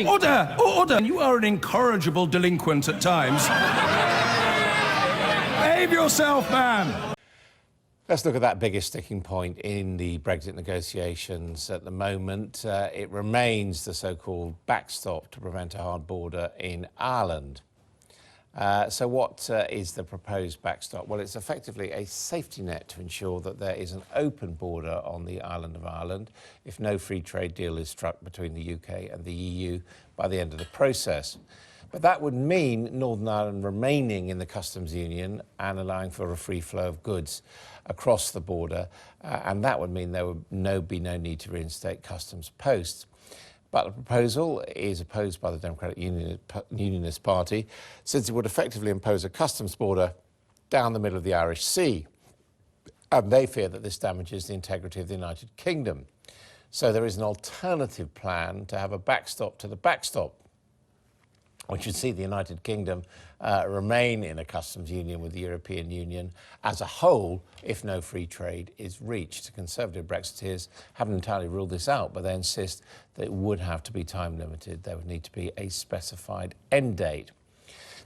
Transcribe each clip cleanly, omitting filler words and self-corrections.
Order! Order! You are an incorrigible delinquent at times. Behave yourself, man! Let's look at that biggest sticking point in the Brexit negotiations at the moment. It remains the so-called backstop to prevent a hard border in Ireland. So what is the proposed backstop? Well, it's effectively a safety net to ensure that there is an open border on the island of Ireland if no free trade deal is struck between the UK and the EU by the end of the process. But that would mean Northern Ireland remaining in the customs union and allowing for a free flow of goods across the border, and that would mean there would be no need to reinstate customs posts. But the proposal is opposed by the Democratic Unionist Party, since it would effectively impose a customs border down the middle of the Irish Sea. And they fear that this damages the integrity of the United Kingdom. So there is an alternative plan to have a backstop to the backstop, which would see the United Kingdom remain in a customs union with the European Union as a whole if no free trade is reached. Conservative Brexiteers haven't entirely ruled this out, but they insist that it would have to be time limited. There would need to be a specified end date.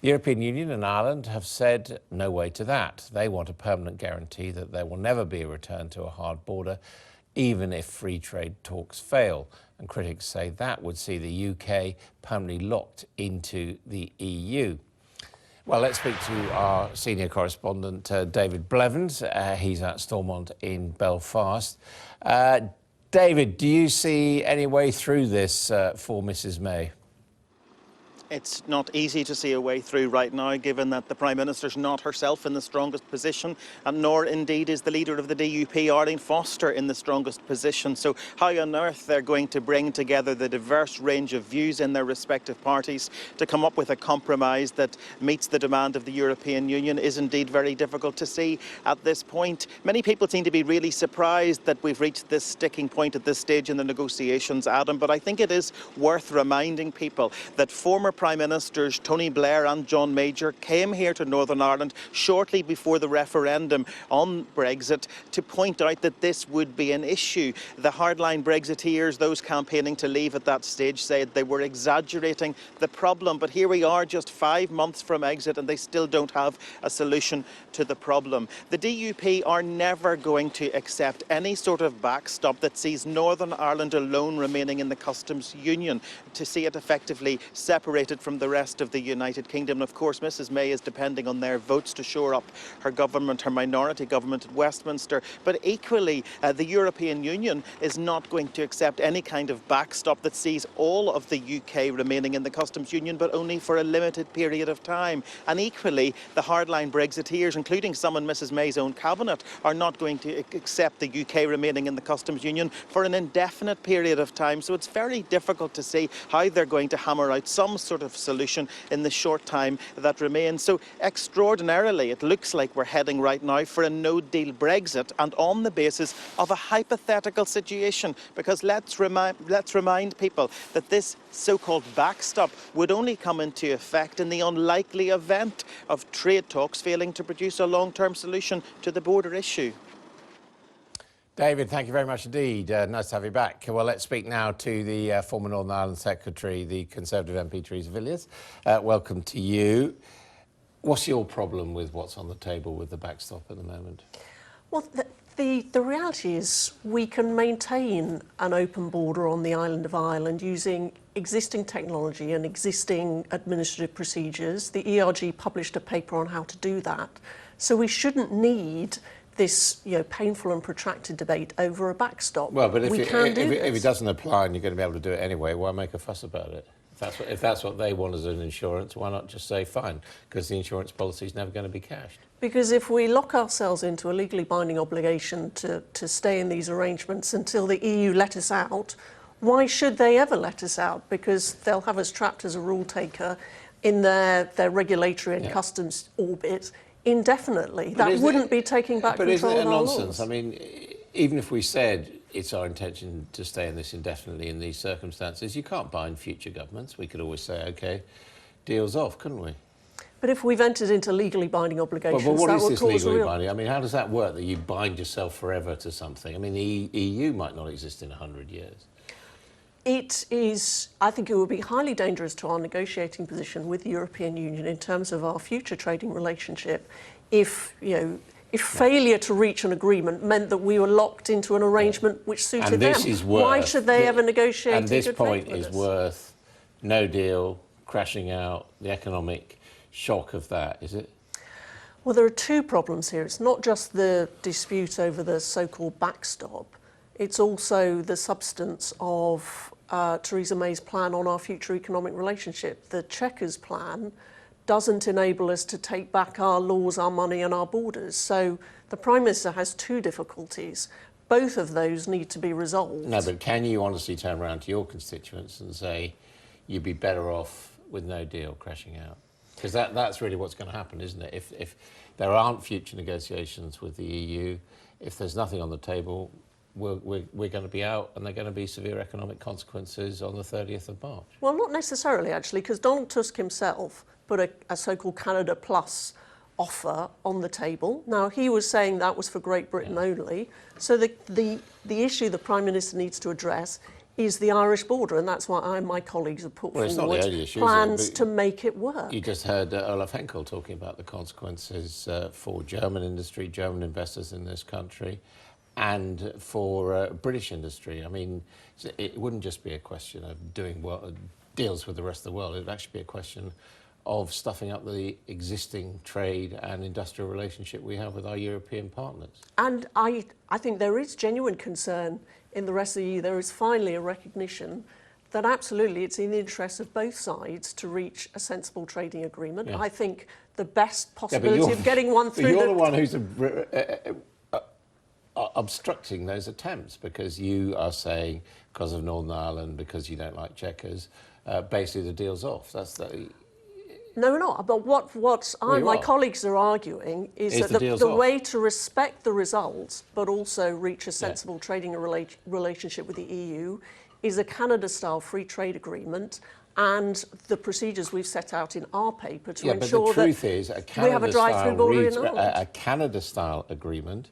The European Union and Ireland have said no way to that. They want a permanent guarantee that there will never be a return to a hard border, even if free trade talks fail. And critics say that would see the UK permanently locked into the EU. Well, let's speak to our senior correspondent, David Blevins. He's at Stormont in Belfast. David, do you see any way through this for Mrs May? It's not easy to see a way through right now, given that the Prime Minister's not herself in the strongest position, and nor indeed is the leader of the DUP, Arlene Foster, in the strongest position. So how on earth they're going to bring together the diverse range of views in their respective parties to come up with a compromise that meets the demand of the European Union is indeed very difficult to see at this point. Many people seem to be really surprised that we've reached this sticking point at this stage in the negotiations, Adam, but I think it is worth reminding people that former Prime Ministers Tony Blair and John Major came here to Northern Ireland shortly before the referendum on Brexit to point out that this would be an issue. The hardline Brexiteers, those campaigning to leave at that stage, said they were exaggerating the problem. But here we are just 5 months from exit and they still don't have a solution to the problem. The DUP are never going to accept any sort of backstop that sees Northern Ireland alone remaining in the customs union, to see it effectively separated from the rest of the United Kingdom. Of course, Mrs May is depending on their votes to shore up her government, her minority government at Westminster. But equally, the European Union is not going to accept any kind of backstop that sees all of the UK remaining in the customs union, but only for a limited period of time. And equally, the hardline Brexiteers, including some in Mrs May's own cabinet, are not going to accept the UK remaining in the customs union for an indefinite period of time. So it's very difficult to see how they're going to hammer out some sort of solution in the short time that remains. So extraordinarily, it looks like we're heading right now for a no-deal Brexit, and on the basis of a hypothetical situation, because let's remind people that this so-called backstop would only come into effect in the unlikely event of trade talks failing to produce a long-term solution to the border issue. David, thank you very much indeed. Nice to have you back. Well, let's speak now to the former Northern Ireland Secretary, the Conservative MP Theresa Villiers. Welcome to you. What's your problem with what's on the table with the backstop at the moment? Well, the reality is we can maintain an open border on the island of Ireland using existing technology and existing administrative procedures. The ERG published a paper on how to do that. So we shouldn't need this painful and protracted debate over a backstop. Well, but if it doesn't apply and you're going to be able to do it anyway, why make a fuss about it? If that's what they want as an insurance, why not just say fine, because the insurance policy is never going to be cashed? Because if we lock ourselves into a legally binding obligation to stay in these arrangements until the EU let us out, why should they ever let us out? Because they'll have us trapped as a rule taker in their regulatory and customs orbit indefinitely. That wouldn't be taking back control of our laws. But isn't it nonsense? I mean, even if we said it's our intention to stay in this indefinitely in these circumstances, you can't bind future governments. We could always say, OK, deal's off, couldn't we? But if we've entered into legally binding obligations, but what that is would this cause legally binding? I mean, how does that work, that you bind yourself forever to something? I mean, the EU might not exist in 100 years. It is, I think it would be highly dangerous to our negotiating position with the European Union in terms of our future trading relationship if, if failure to reach an agreement meant that we were locked into an arrangement which suited and this them. Is worth, why should they ever negotiate? And this point is worth no deal, crashing out, the economic shock of that, is it? Well, there are two problems here. It's not just the dispute over the so-called backstop. It's also the substance of Theresa May's plan on our future economic relationship. The Chequers plan doesn't enable us to take back our laws, our money and our borders. So the Prime Minister has two difficulties. Both of those need to be resolved. No, but can you honestly turn around to your constituents and say you'd be better off with no deal crashing out? Because that's really what's going to happen, isn't it? If there aren't future negotiations with the EU, if there's nothing on the table, we're going to be out and there are going to be severe economic consequences on the 30th of March. Well, not necessarily, actually, because Donald Tusk himself put a so-called Canada Plus offer on the table. Now, he was saying that was for Great Britain only. So the issue the Prime Minister needs to address is the Irish border, and that's why I and my colleagues have put forward plans to make it work. You just heard Olaf Henkel talking about the consequences for German industry, German investors in this country, and for British industry. I mean, it wouldn't just be a question of doing deals with the rest of the world. It would actually be a question of stuffing up the existing trade and industrial relationship we have with our European partners. And I think there is genuine concern in the rest of the EU. There is finally a recognition that absolutely it's in the interest of both sides to reach a sensible trading agreement. Yeah. I think the best possibility of getting one through... But you're the one who's obstructing those attempts, because you are saying, because of Northern Ireland, because you don't like Chequers, basically the deal's off. That's the... No, we're not. But what I and my colleagues are arguing is that the way to respect the results, but also reach a sensible trading relationship with the EU, is a Canada-style free trade agreement and the procedures we've set out in our paper to ensure that we have a drive-through border in Ireland. A Canada-style agreement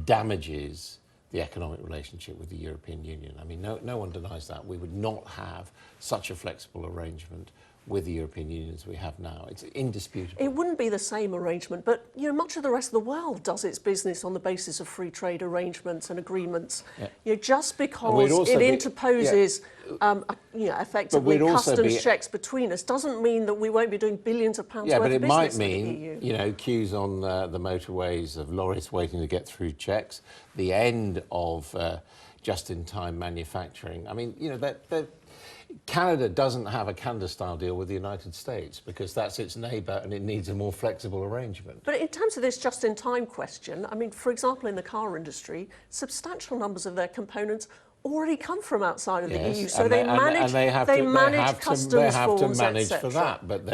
damages the economic relationship with the European Union. I mean, no one denies that. We would not have such a flexible arrangement with the European Union as we have now. It's indisputable. It wouldn't be the same arrangement, but much of the rest of the world does its business on the basis of free trade arrangements and agreements. Yeah. Just because it interposes effectively customs checks between us doesn't mean that we won't be doing billions of pounds worth of business with the EU. Yeah, but it might mean, queues on the motorways of lorries waiting to get through checks, the end of just-in-time manufacturing. I mean, Canada doesn't have a Canada-style deal with the United States because that's its neighbour and it needs a more flexible arrangement. But in terms of this just-in-time question, I mean, for example, in the car industry, substantial numbers of their components already come from outside of the EU, so they manage customs forms, etc. for that, but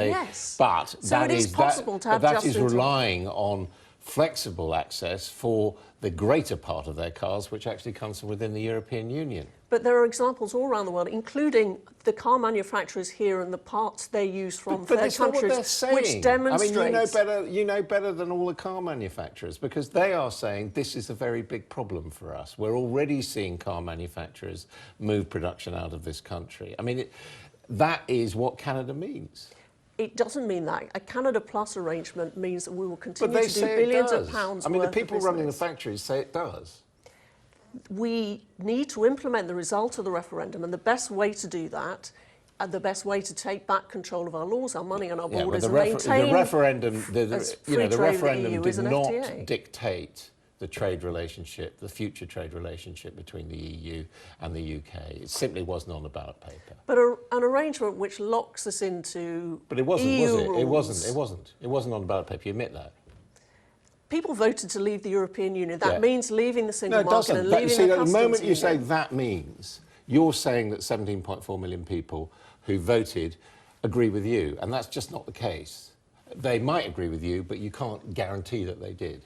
so it is possible to have that is relying on flexible access for the greater part of their cars, which actually comes from within the European Union. But there are examples all around the world, including the car manufacturers here and the parts they use from third countries, which demonstrates... I mean, you know better than all the car manufacturers, because they are saying this is a very big problem for us. We're already seeing car manufacturers move production out of this country. I mean, that is what Canada means. It doesn't mean that. A Canada Plus arrangement means that we will continue to do billions of pounds. I mean, the people running the factories say it does. We need to implement the result of the referendum, and the best way to do that, and the best way to take back control of our laws, our money and our borders, and maintain the referendum did not dictate the trade relationship, the future trade relationship between the EU and the UK. It simply wasn't on the ballot paper. But an arrangement which locks us into But it wasn't, EU was it? rules. It wasn't on the ballot paper. You admit that? People voted to leave the European Union. That means leaving the single market and leaving the customs union. The moment you say that means, you're saying that 17.4 million people who voted agree with you, and that's just not the case. They might agree with you, but you can't guarantee that they did.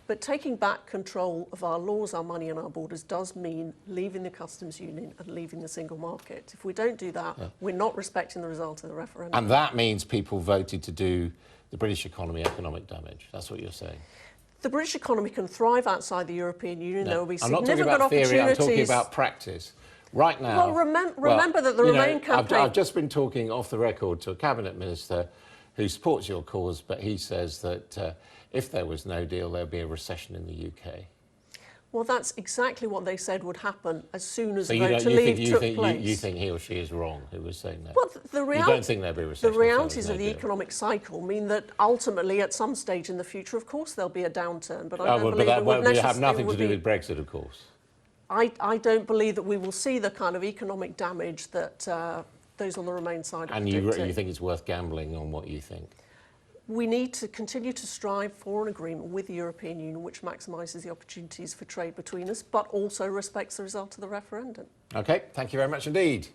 But taking back control of our laws, our money and our borders does mean leaving the customs union and leaving the single market. If we don't do that, we're not respecting the result of the referendum. And that means people voted to do the British economy economic damage. That's what you're saying. The British economy can thrive outside the European Union. There will be I'm not significant talking about theory, opportunities. I'm talking about practice. Right now... Well, remember that the Remain campaign... I've just been talking off the record to a cabinet minister who supports your cause, but he says that if there was no deal, there'd be a recession in the UK. Well, that's exactly what they said would happen as soon as So the vote to leave took place. You think he or she is wrong, who was saying that? Well, you don't think there'll be a recession? The realities of the economic cycle mean that ultimately, at some stage in the future, of course, there'll be a downturn. But I don't believe that it would have nothing to do with Brexit, of course. I don't believe that we will see the kind of economic damage that those on the Remain side are predicting. And you think it's worth gambling on what you think? We need to continue to strive for an agreement with the European Union which maximises the opportunities for trade between us, but also respects the result of the referendum. OK, thank you very much indeed.